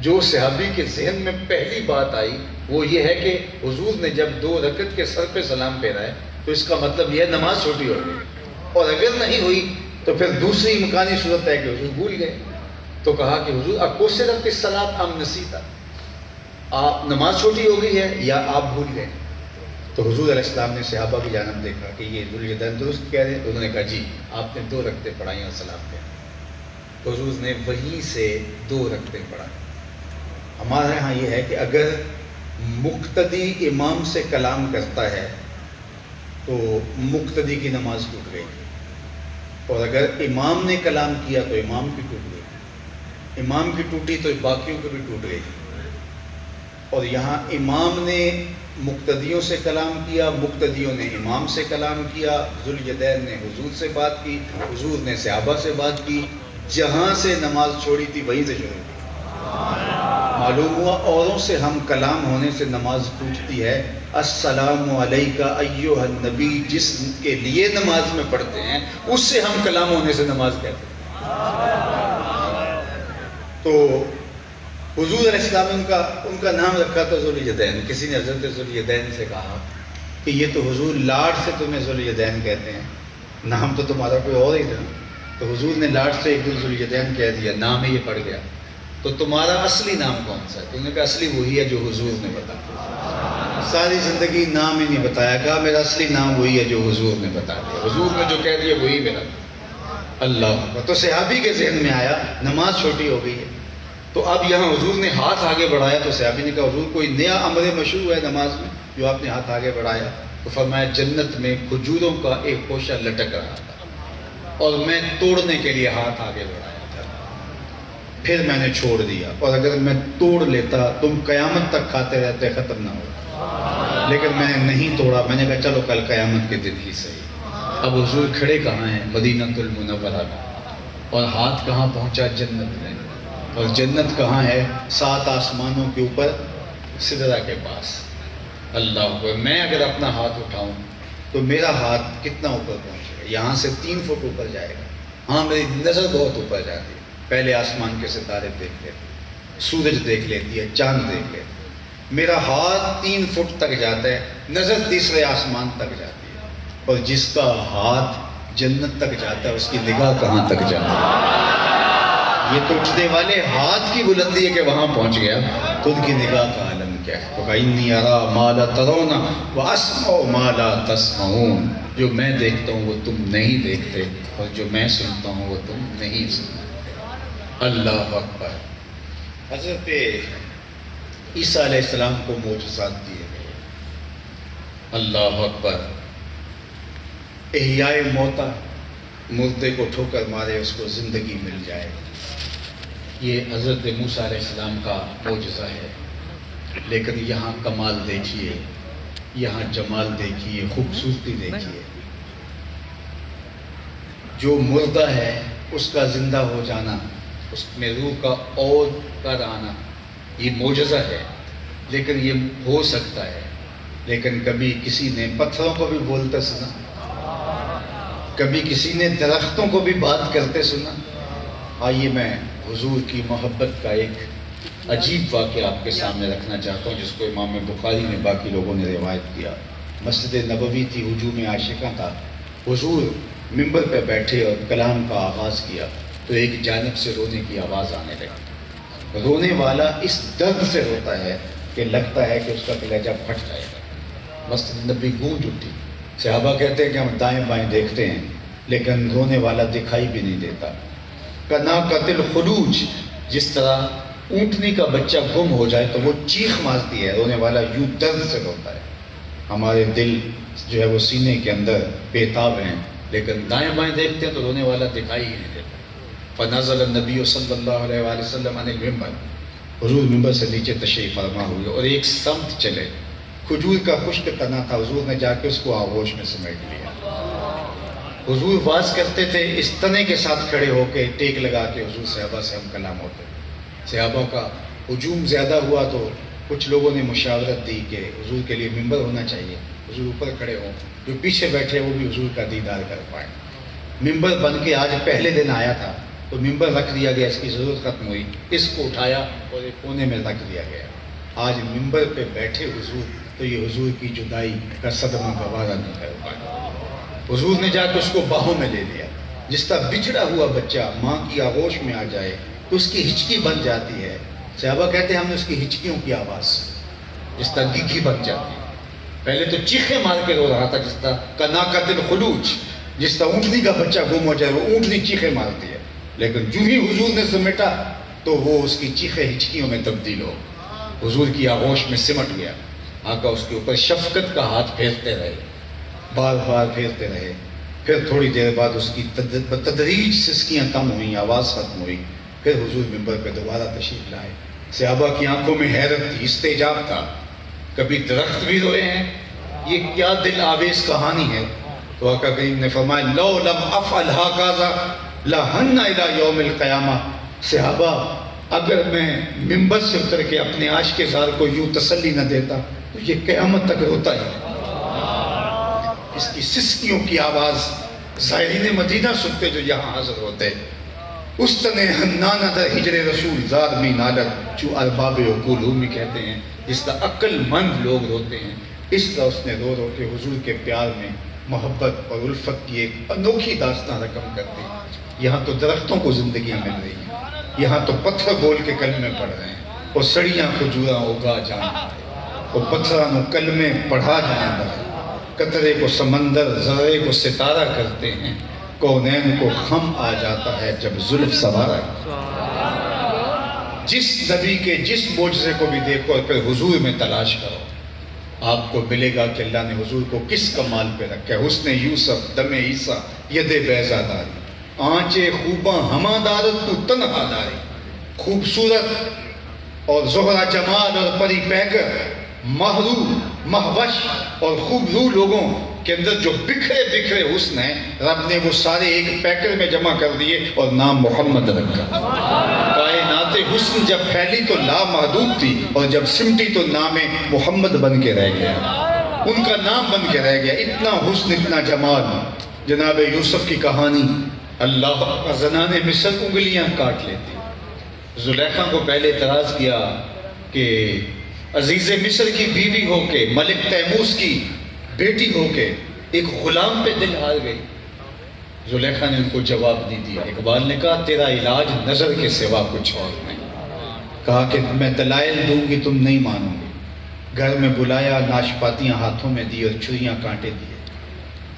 جو صحابی کے ذہن میں پہلی بات آئی وہ یہ ہے کہ حضور نے جب 2 رکعت کے سر پہ سلام پھیرا ہے تو اس کا مطلب یہ نماز چھوٹی ہو گئی، اور اگر نہیں ہوئی تو پھر دوسری امکانی صورت ہے کہ حضور بھول گئے۔ تو کہا کہ حضور اقصرت الصلاۃ ام نسیت، آپ نماز چھوٹی ہو گئی ہے یا آپ بھول گئے؟ تو حضور علیہ السلام نے صحابہ کی جانب دیکھا کہ یہ ذوالیدین درست کہہ رہے ہیں، تو انہوں نے کہا جی آپ نے 2 رکعتیں پڑھائی اور سلام پھیرا۔ تو حضور نے وہیں سے 2 رکعتیں پڑھائی۔ ہمارے ہاں یہ ہے کہ اگر مقتدی امام سے کلام کرتا ہے تو مقتدی کی نماز ٹوٹ گئی، اور اگر امام نے کلام کیا تو امام کی ٹوٹ گئی، امام کی ٹوٹی تو باقیوں کی بھی ٹوٹ گئی۔ اور یہاں امام نے مقتدیوں سے کلام کیا، مقتدیوں نے امام سے کلام کیا، ذوالیدین نے حضور سے بات کی، حضور نے صحابہ سے بات کی، جہاں سے نماز چھوڑی تھی وہیں سے شروع کی۔ معلوم ہوا اوروں سے ہم کلام ہونے سے نماز ٹوٹتی ہے۔ السلام علیکہ ایھا النبی جس کے لیے نماز میں پڑھتے ہیں اس سے ہم کلام ہونے سے نماز کہتے ہیں۔ تو حضور علیہ السلام نے ان کا نام رکھا تھا ذوالیدین۔ کسی نے حضرت ذوالیدین سے کہا کہ یہ تو حضور لاڈ سے تمہیں ذوالیدین کہتے ہیں، نام تو تمہارا کوئی اور ہی تھا۔ تو حضور نے لاڈ سے ایک دن ذوالیدین کہہ دیا، نام ہی یہ پڑ گیا۔ تو تمہارا اصلی نام کون سا ہے؟ تو انہوں نے کہا اصلی وہی ہے جو حضور نے بتایا۔ ساری زندگی نام ہی نہیں بتایا، کہا میرا اصلی نام وہی ہے جو حضور نے بتا دیا، حضور نے جو کہہ دیا وہی میرا۔ اللہ، تو صحابی کے ذہن میں آیا نماز چھوٹی ہو گئی ہے۔ تو اب یہاں حضور نے ہاتھ آگے بڑھایا تو صحابی نے کہا حضور کوئی نیا امر مشروع ہے نماز میں جو آپ نے ہاتھ آگے بڑھایا؟ تو فرمایا جنت میں کھجوروں کا ایک خوشہ لٹک رہا تھا اور میں توڑنے کے لیے ہاتھ آگے بڑھایا تھا، پھر میں نے چھوڑ دیا، اور اگر میں توڑ لیتا تم قیامت تک کھاتے رہتے ختم نہ ہوتا، لیکن میں نے نہیں توڑا۔ میں نے کہا چلو کل قیامت کے دن ہی صحیح۔ اب حضور کھڑے کہاں ہیں؟ مدینہ المنورہ میں، اور ہاتھ کہاں پہنچا؟ جنت میں، اور جنت کہاں ہے؟ 7 آسمانوں کے اوپر سدرہ کے پاس۔ اللہ اکبر، میں اگر اپنا ہاتھ اٹھاؤں تو میرا ہاتھ کتنا اوپر پہنچے گا؟ یہاں سے 3 فٹ اوپر جائے گا۔ ہاں میری نظر بہت اوپر جاتی ہے، پہلے آسمان کے ستارے دیکھ لیتے، سورج دیکھ لیتی ہے، چاند دیکھ لیتی ہے۔ میرا ہاتھ 3 فٹ تک جاتا ہے، نظر تیسرے آسمان تک جاتی ہے، اور جس کا ہاتھ جنت تک جاتا ہے اس کی نگاہ کہاں تک جاتی ہے؟ یہ تو اٹھنے والے ہاتھ کی بلندی ہے کہ وہاں پہنچ گیا، تو ان کی نگاہ کا عالم کیا ہے؟ تو کہا انی ارا ما لا ترون واسمع ما لا تسمعون، جو میں دیکھتا ہوں وہ تم نہیں دیکھتے، اور جو میں سنتا ہوں وہ تم نہیں سنتے۔ اللہ اکبر۔ حضرت عیسیٰ علیہ السلام کو معجزات دیے گئے۔ اللہ اکبر۔ احیاء موتیٰ، مردے کو ٹھوکر مارے اس کو زندگی مل جائے، یہ حضرت موسیٰ علیہ السلام کا معجزہ ہے۔ لیکن یہاں کمال دیکھیے، یہاں جمال دیکھیے، خوبصورتی دیکھیے۔ جو مردہ ہے اس کا زندہ ہو جانا، اس میں روح کا اور کر آنا، یہ معجزہ ہے۔ لیکن یہ ہو سکتا ہے، لیکن کبھی کسی نے پتھروں کو بھی بولتے سنا، کبھی کسی نے درختوں کو بھی بات کرتے سنا۔ آئیے میں حضور کی محبت کا ایک عجیب واقعہ آپ کے سامنے رکھنا چاہتا ہوں، جس کو امام بخاری نے باقی لوگوں نے روایت کیا۔ مسجد نبوی تھی، ہجوم عاشقاں تھا، حضور ممبر پہ بیٹھے اور کلام کا آغاز کیا تو ایک جانب سے رونے کی آواز آنے لگی۔ رونے والا اس درد سے روتا ہے کہ لگتا ہے کہ اس کا کلیجہ پھٹ جائے گا۔ مسجد نبوی گونج اٹھی۔ صحابہ کہتے ہیں کہ ہم دائیں بائیں دیکھتے ہیں لیکن رونے والا دکھائی بھی نہیں دیتا۔ کناقۃ الخلوج، جس طرح اونٹنی کا بچہ گم ہو جائے تو وہ چیخ مارتی ہے، رونے والا یوں درد سے روتا ہے۔ ہمارے دل جو ہے وہ سینے کے اندر بےتاب ہیں، لیکن دائیں بائیں دیکھتے ہیں تو رونے والا دکھائی ہی نہیں دیتا۔ فنزل النبی صلی اللہ علیہ وآلہ وسلم عن المنبر، حضور ممبر سے نیچے تشریف فرما ہوئے اور ایک سمت چلے۔ کھجور کا خشک تنا تھا، حضور نے جا کے اس کو آغوش میں سمیٹ لیا۔ حضور واز کرتے تھے، اس تنے کے ساتھ کھڑے ہو کے ٹیک لگا کے حضور صحابہ سے ہم کلام ہوتے۔ صحابہ کا ہجوم زیادہ ہوا تو کچھ لوگوں نے مشاورت دی کہ حضور کے لیے ممبر ہونا چاہیے، حضور اوپر کھڑے ہوں، جو پیچھے بیٹھے وہ بھی حضور کا دیدار کر پائیں۔ ممبر بن کے آج پہلے دن آیا تھا تو ممبر رکھ دیا گیا، اس کی ضرورت ختم ہوئی، اس کو اٹھایا اور ایک کونے میں رکھ دیا گیا۔ آج ممبر پہ بیٹھے حضور تو یہ حضور کی جدائی کا صدمہ گوارا نہیں کر پائے۔ حضور نے جا کے اس کو باہوں میں لے لیا۔ جس طرح بچھڑا ہوا بچہ ماں کی آغوش میں آ جائے تو اس کی ہچکی بن جاتی ہے، صحابہ کہتے ہیں ہم نے اس کی ہچکیوں کی آواز جس طرح گگھی بن جاتی ہے۔ پہلے تو چیخیں مار کے رو رہا تھا، جس طرح کناقۃ الخلوج، جس طرح اونٹنی کا بچہ گم ہو جائے وہ اونٹنی چیخیں مارتی ہے، لیکن جو ہی حضور نے سمیٹا تو وہ اس کی چیخیں ہچکیوں میں تبدیل ہو، حضور کی آغوش میں سمٹ گیا۔ آقا اس کے اوپر شفقت کا ہاتھ پھیرتے رہے، بار بار پھیرتے رہے۔ پھر تھوڑی دیر بعد اس کی بتدریج سسکیاں کم ہوئیں، آواز ختم ہوئی، پھر حضور ممبر پہ دوبارہ تشریف لائے۔ صحابہ کی آنکھوں میں حیرت تھی، استعجاب تھا، کبھی درخت بھی روئے ہیں، یہ کیا دل آویز کہانی ہے۔ تو آقا کریم نے فرمایا لو لم افعل ھذا لھن الی یوم القیامہ، صحابہ اگر میں ممبر سے اتر کے اپنے عاشق زار کو یوں تسلی نہ دیتا تو یہ قیامت تک روتا ہی۔ اس کی سسکیوں کی آواز زائرین مدینہ سنتے جو یہاں حاضر ہوتے، اس تنے حنانہ در ہجر رسول زار میں نالت جو ارباب عقول میں کہتے ہیں، جس طرح عقل مند لوگ روتے ہیں، اس طرح اس نے رو رو کے حضور کے پیار میں محبت اور الفت کی ایک انوکھی داستان رقم کر دی۔ یہاں تو درختوں کو زندگیاں مل رہی ہیں، یہاں تو پتھر بول کے کلمے پڑھ رہے ہیں، اور سڑیاں کھجوراں اگا جان اور پتھراں کلمے پڑھا جان رہے، قطرے کو سمندر ذرے کو ستارہ کرتے ہیں، کونین کو خم آ جاتا ہے جب زلف سوارا۔ جس نبی کے جس معجزے کو بھی دیکھو اور پھر حضور میں تلاش کرو، آپ کو ملے گا کہ اللہ نے حضور کو کس کمال پہ رکھا ہے۔ حسن یوسف دم عیسیٰ ید بیضا داری، آنچے خوباں ہما دارت تو تنہا داری۔ خوبصورت اور زہرہ جمال اور پری پیکر، مہرو مہوش اور خوبرو لوگوں کے اندر جو بکھرے بکھرے حسن ہیں، رب نے وہ سارے ایک پیکر میں جمع کر دیے اور نام محمد رکھا۔ کائنات حسن جب پھیلی تو لامحدود تھی، اور جب سمٹی تو نام محمد بن کے رہ گیا، ان کا نام بن کے رہ گیا۔ اتنا حسن، اتنا جمال۔ جناب یوسف کی کہانی، اللہ زنان مصر انگلیاں کاٹ لیتی۔ زلیخا کو پہلے اعتراض کیا کہ عزیز مصر کی بیوی ہو کے، ملک تیموس کی بیٹی ہو کے ایک غلام پہ دل ہار گئی۔ زلیخا نے ان کو جواب نہیں دیا۔ اقبال نے کہا تیرا علاج نظر کے سوا کچھ اور نہیں۔ کہا کہ میں دلائل دوں گی تم نہیں مانو گی۔ گھر میں بلایا، ناشپاتیاں ہاتھوں میں دی اور چھریاں کانٹے دیے،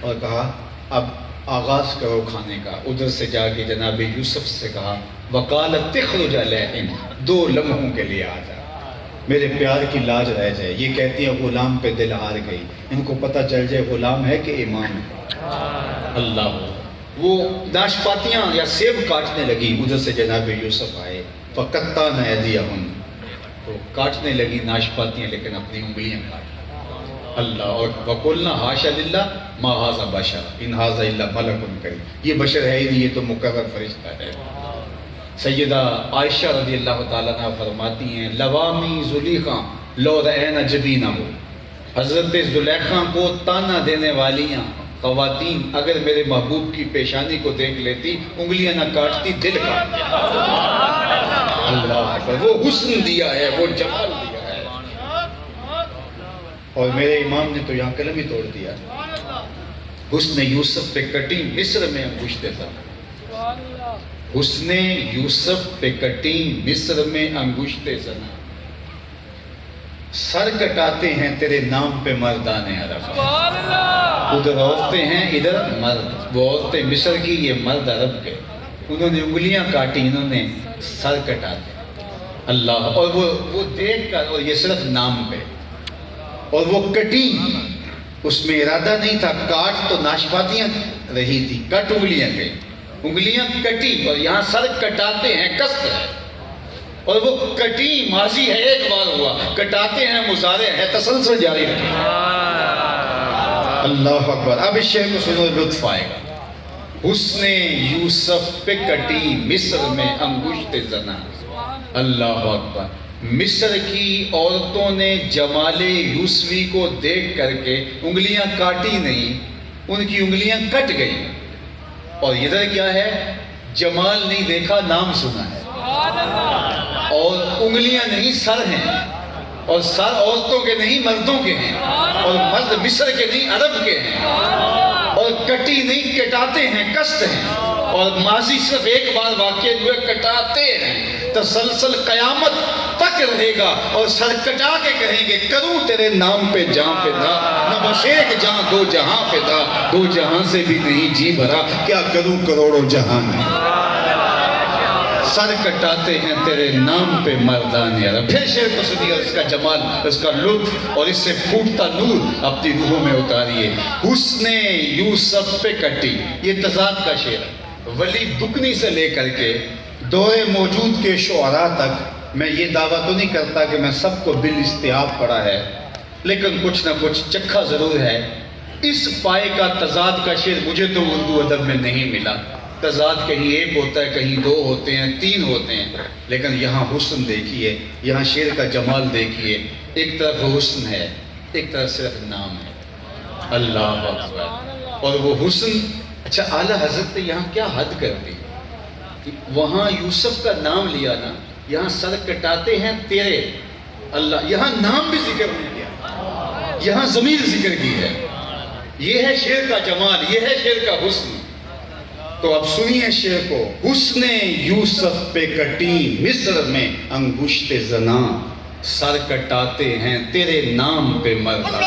اور کہا اب آغاز کرو کھانے کا۔ ادھر سے جا کے جناب یوسف سے کہا وقالت تخرج علیہم، 2 لمحوں کے لیے آ جا، میرے پیار کی لاج رہ جائے۔ یہ کہتی ہے غلام پہ دل ہار گئی، ان کو پتہ چل جائے غلام ہے کہ امام ہے۔ اللہ، وہ ناشپاتیاں یا سیب کاٹنے لگی، ادھر سے جناب یوسف آئے، فقطعن ایدیہن، تو کاٹنے لگی ناشپاتیاں لیکن اپنی انگلیاں کاٹ۔ اللہ، اور وقلنا حاشا للہ ما ھذا بشر ان ھذا الا ملک کریم، یہ بشر ہے ہی نہیں، یہ تو مقرر فرشتہ ہے۔ سیدہ عائشہ رضی اللہ تعالیٰ عنہ فرماتی ہیں لوامی زلیخا لو رأینا جبینہ، حضرت زلیخا کو تانا دینے والیاں خواتین اگر میرے محبوب کی پیشانی کو دیکھ لیتی، انگلیاں نہ کاٹتی، دل کاٹ دیتی۔ اللہ اکبر، وہ حسن دیا ہے، وہ جمال دیا ہے۔ اور میرے امام نے تو یہاں قلم ہی توڑ دیا۔ حسن یوسف پہ کٹی مصر میں انگشت زنا، حسن یوسف پہ کٹی مصر میں انگشت زنا، سر کٹاتے ہیں تیرے نام پہ مردان عرب، ادھر عورتیں ہیں ادھر مرد، وہ عورتیں مصر کی، یہ مرد عرب کے، انہوں نے انگلیاں کاٹی، انہوں نے سر کٹاتے۔ اللہ، اور وہ دیکھ کر، اور یہ صرف نام پہ، اور وہ کٹی، اس میں ارادہ نہیں تھا، کاٹ تو ناشپاتیاں رہی تھی، کٹ انگلیاں گئی، انگلیاں کٹی، اور یہاں سر کٹاتے ہیں قصد ہے، اور وہ کٹی ماضی ہے، ایک بار ہوا، کٹاتے ہیں مضارع ہے، تسلسل جاری رہے۔ اللہ اکبر، اب اس شعر کو سنو، لطف آئے گا۔ حسن یوسف پہ کٹی مصر میں انگشت زنا، اللہ اکبر، مصر کی عورتوں نے جمال یوسفی کو دیکھ کر کے انگلیاں کاٹی نہیں، ان کی انگلیاں کٹ گئی۔ اور ادھر کیا ہے، جمال نہیں دیکھا، نام سنا ہے، اور انگلیاں نہیں سر ہیں، اور سر عورتوں کے نہیں مردوں کے ہیں، اور مرد مصر کے نہیں عرب کے ہیں، اور کٹی نہیں کٹاتے ہیں، کشت ہیں، اور ماضی صرف ایک بار واقع ہوئے، کٹاتے ہیں، تسلسل قیامت تک رہے گا، اور سر کٹا کے کہیں گے کروں تیرے نام پہ جاں فدا، نہ بس ایک جاں دو جہاں فدا، دو جہاں سے بھی نہیں جی بھرا، کیا کروں کروڑوں جہاں میں، سر کٹاتے ہیں تیرے نام پہ مردان عرب۔ پھر شعر کو سنیے، اس کا جمال، اس کا لطف اور اس سے پھوٹتا نور اپنی روحوں میں اتاریے۔ حسن یوسف پہ کٹی، یہ تضاد کا شعر ہے، ولی دکنی سے لے کر کے دور موجود کے شعراء تک۔ میں یہ دعویٰ تو نہیں کرتا کہ میں سب کو بالاستیاب پڑھا ہے، لیکن کچھ نہ کچھ چکھا ضرور ہے۔ اس پائے کا تضاد کا شعر مجھے تو اردو ادب میں نہیں ملا۔ تضاد کہیں ایک ہوتا ہے، کہیں دو ہوتے ہیں، تین ہوتے ہیں، لیکن یہاں حسن دیکھیے، یہاں شعر کا جمال دیکھیے، ایک طرف حسن ہے، ایک طرف صرف نام ہے، اللہ اکبر۔ اور وہ حسن، اچھا اعلیٰ حضرت نے یہاں کیا حد کر دی، وہاں یوسف کا نام لیا نا، یہاں سر کٹاتے ہیں تیرے، اللہ، یہاں نام بھی ذکر نہیں کیا، یہاں ضمیر ذکر کی ہے۔ یہ ہے شعر کا جمال، یہ ہے شعر کا حسن۔ تو اب سنیے شعر کو۔ حسن یوسف پہ کٹی مصر میں انگشت زنا، سر کٹاتے ہیں تیرے نام پہ مردان،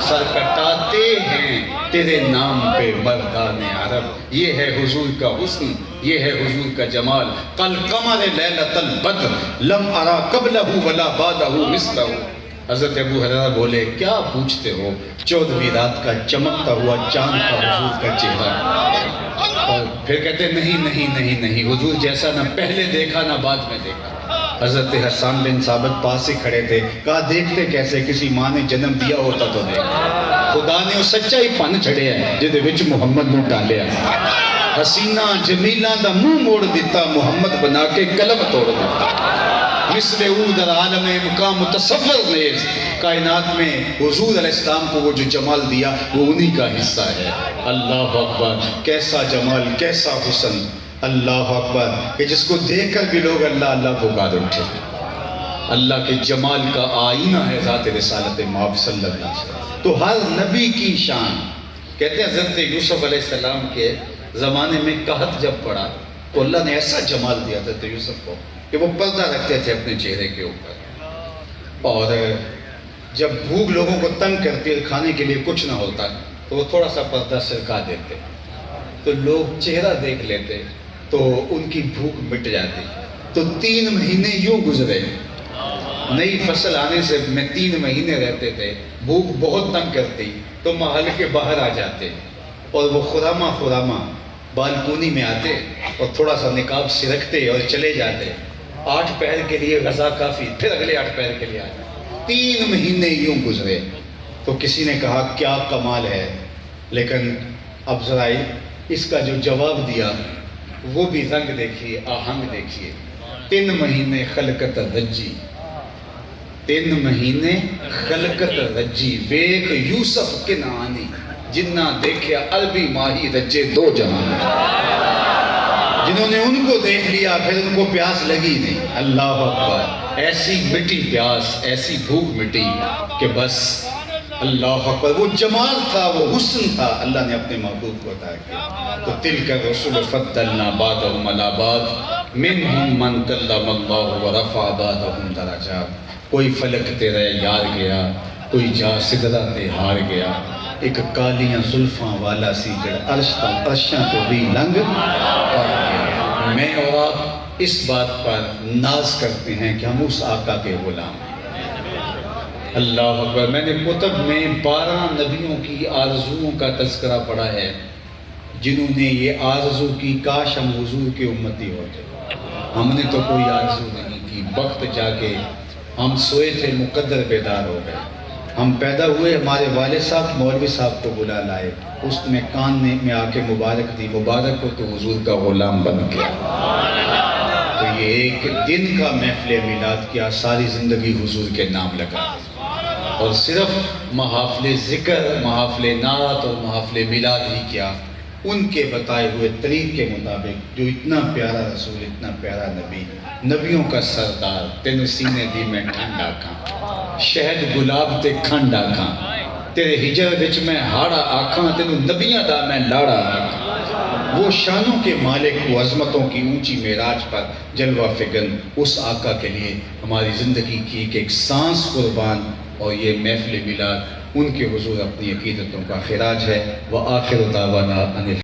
سر کٹاتے ہیں تیرے نام پہ مردان عرب۔ یہ ہے حضور کا حسن، یہ ہے حضور کا جمال۔ قل قمر لیلۃ البدر لم ارا قبلہ ولا بعدہ مثلہ۔ حضرت ابو ہریرہ بولے کیا پوچھتے ہو، 14ویں رات کا چمکتا ہوا چاند کا حضور کا چہرہ۔ اور پھر کہتے نہیں نہیں نہیں نہیں، حضور جیسا نہ پہلے دیکھا نہ بعد میں دیکھا۔ حضرت حسان بن ثابت پاس سے کھڑے تھے، کہا دیکھتے کیسے، کسی ماں نے جنم دیا ہوتا تو دیکھ، خدا نے وہ سچا ہی پن چھڑیا ہے جدے وچ محمد نو ڈالیا، حسینہ جمیلہ دا منہ موڑ دیتا، محمد بنا کے قلم توڑ دیتا۔ مثل او در عالم مقام متصور نیز، کائنات میں حضور علیہ السلام کو وہ جو جمال دیا وہ انہی کا حصہ ہے۔ اللہ اکبر، کیسا جمال، کیسا حسن، اللہ اکبر، کہ جس کو دیکھ کر بھی لوگ اللہ اللہ پکار اٹھے۔ اللہ کے جمال کا آئینہ ہے ذات رسالت مآب صلی اللہ علیہ وسلم۔ تو ہر نبی کی شان، کہتے ہیں حضرت یوسف علیہ السلام کے زمانے میں قحط جب پڑا تو اللہ نے ایسا جمال دیا حضرت یوسف کو کہ وہ پردہ رکھتے تھے اپنے چہرے کے اوپر، اور جب بھوک لوگوں کو تنگ کرتی اور کھانے کے لیے کچھ نہ ہوتا تو وہ تھوڑا سا پردہ سرکا دیتے، تو لوگ چہرہ دیکھ لیتے تو ان کی بھوک مٹ جاتی۔ تو 3 مہینے یوں گزرے، نئی فصل آنے سے میں 3 مہینے رہتے تھے، بھوک بہت تنگ کرتی تو محل کے باہر آ جاتے، اور وہ خرامہ بالکونی میں آتے اور تھوڑا سا نقاب سرکھتے اور چلے جاتے۔ 8 پہر کے لیے غذا کافی، پھر اگلے 8 پہر کے لیے آتے۔ 3 مہینے یوں گزرے تو کسی نے کہا کیا کمال ہے، لیکن اب ذرا اس کا جو جواب دیا وہ بھی رنگ دیکھیے، آہنگ دیکھیے۔ 3 مہینے خلقت رجی، 3 مہینے خلقت رجی، ویک یوسف کنعانی، جنہ دیکھیا عربی ماہی رجے 2 جہاں۔ جنہوں نے ان کو دیکھ لیا پھر ان کو پیاس لگی نہیں۔ اللہ اکبر، ایسی مٹی پیاس، ایسی بھوک مٹی کہ بس اللہ اکبر، وہ جمال تھا، وہ حسن تھا، اللہ نے اپنے محبوب کو عطا کیا۔ تو تلک الرسل فضلنا بعضهم علی بعض منہم من کلم اللہ ورفع بعضهم درجات۔ کوئی فلک تیرے یار گیا، کوئی جا سدرہ تے ہار گیا، ایک کالیاں زلفاں والا سی جڑ عرشاں تو بھی لنگ پا گیا۔ میں اور آپ اس بات پر ناز کرتے ہیں کہ ہم اس آقا کے غلام ہیں۔ اللہ اکبر، میں نے کتب میں 12 نبیوں کی آرزوؤں کا تذکرہ پڑھا ہے جنہوں نے یہ آرزو کی کاش ہم حضور کی امتی ہوتے۔ ہم نے تو کوئی آرزو نہیں کی، وقت جا کے ہم سوئے تھے، مقدر بیدار ہو گئے۔ ہم پیدا ہوئے، ہمارے والد صاحب مولوی صاحب کو بلا لائے، اس میں کان میں آ کے مبارک دی، مبارک ہو تو حضور کا غلام بن گیا۔ تو یہ ایک دن کا محفل میلاد کیا، ساری زندگی حضور کے نام لگا، اور صرف محافل ذکر، محافل نعت اور محافل میلاد ہی کیا، ان کے بتائے ہوئے طریق کے مطابق، جو اتنا پیارا رسول، اتنا پیارا نبی، نبیوں کا سردار، تین سینے دی میں ٹھنڈا کھاں، شہد گلاب تے کھانڈا کھاں، تیرے ہجر وچ میں ہاڑا آکھاں، تینوں نبیاں دا میں لاڑا آکھاں۔ وہ شانوں کے مالک، وہ عظمتوں کی اونچی معراج پر جلوہ فگن اس آقا کے لیے ہماری زندگی کی ایک سانس قربان، اور یہ محفل میلاد ان کے حضور اپنی عقیدتوں کا خراج ہے۔ وآخر دعوانا ان